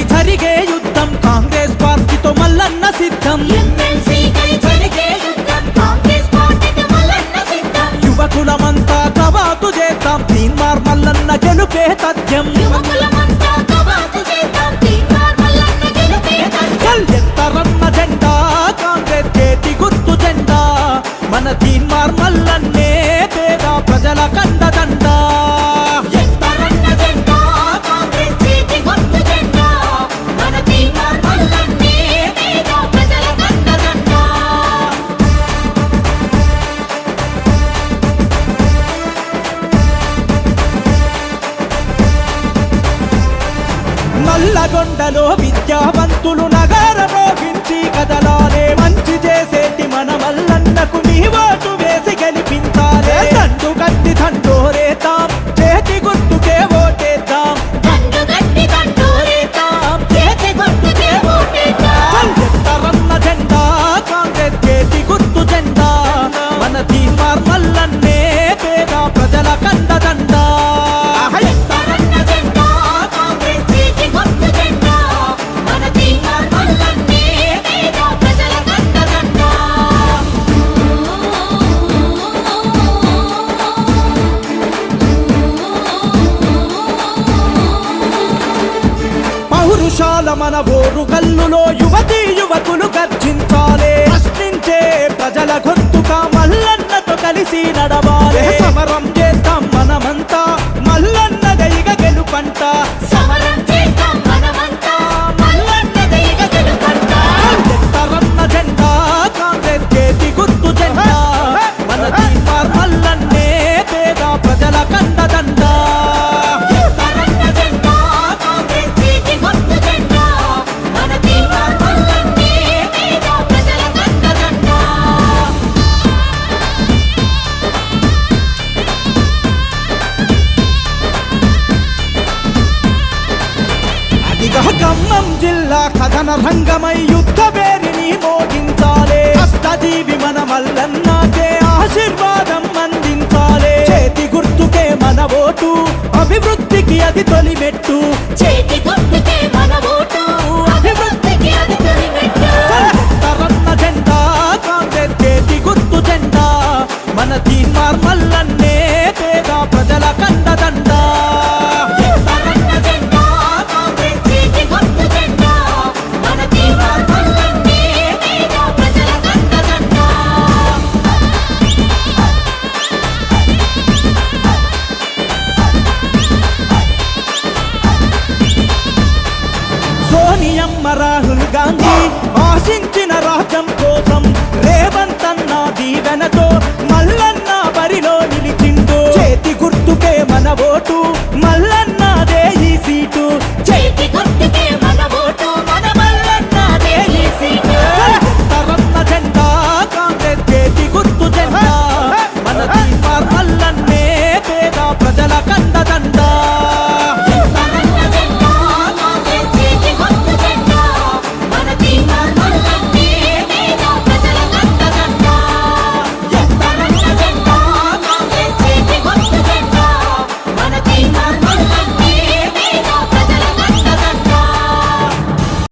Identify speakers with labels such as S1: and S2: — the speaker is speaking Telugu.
S1: జరిగే యుద్ధం కాంగ్రెస్ పార్టీతో మల్లన్న సిద్ధం యువకులమంతా కవాతు చేద్దాం తీన్మార్ మల్లన్న గెలుపే తథ్యం ఎత్తరన్న జెండా కాంగ్రెస్ చేతి గుర్తు జెండా మన తీన్మార్ మల్లన్నే పేద ప్రజల కండదండ నల్లగొండలో విద్యావంతులు నగర రోగించి కదలాలే మంచి చేసేటి మన మల్లన్నకు నీ ఓటు వేసి గెలిపించాలే దండు గట్టి దండోరేతాం చేతి గుర్తుకే ఓటేద్దాం ఎత్తరన్న జెండా కాంగ్రెస్ చేతి గుర్తు జెండా మన తీన్మార్ మల్లన్నే పేద ప్రజల కండదండ పౌరుషాల మన ఓరు గల్లులో యువతీ యువకులు గర్జించాలే ప్రశ్నించే ప్రజల గొంతుగా మల్లన్నతో కలిసి నడవాలే సమరం చేద్దాం మనమంతా మల్లన్న దైగ గెలుపంట ఎత్తరన్న జెండా కాంగ్రెస్ చేతి గుర్తు జెండా మన తీన్మార్ మల్లన్నే పేద ప్రజల కండదండ ఖమ్మం జిల్లా కథన రంగమై యుద్ధ పేరిని మోగించాలే కష్టజీవి మన మల్లన్నకే ఆశీర్వాదం అందించాలే చేతి గుర్తుకే మన ఓటు అభివృద్ధికి అది తొలిమెట్టు ఎత్తరన్న జెండా కాంగ్రెస్ చేతి గుర్తు జెండా మన తీన్మార్ మల్లన్నే పేద ప్రజల కండదండ రాహుల్ గాంధీ ఆశించిన రాజ్యం కోసం రేవంత్ అన్న దీవెనతో మల్లన్న బరిలో నిలిచిండు చేతి గుర్తుకే మన ఓటు మల్లన్న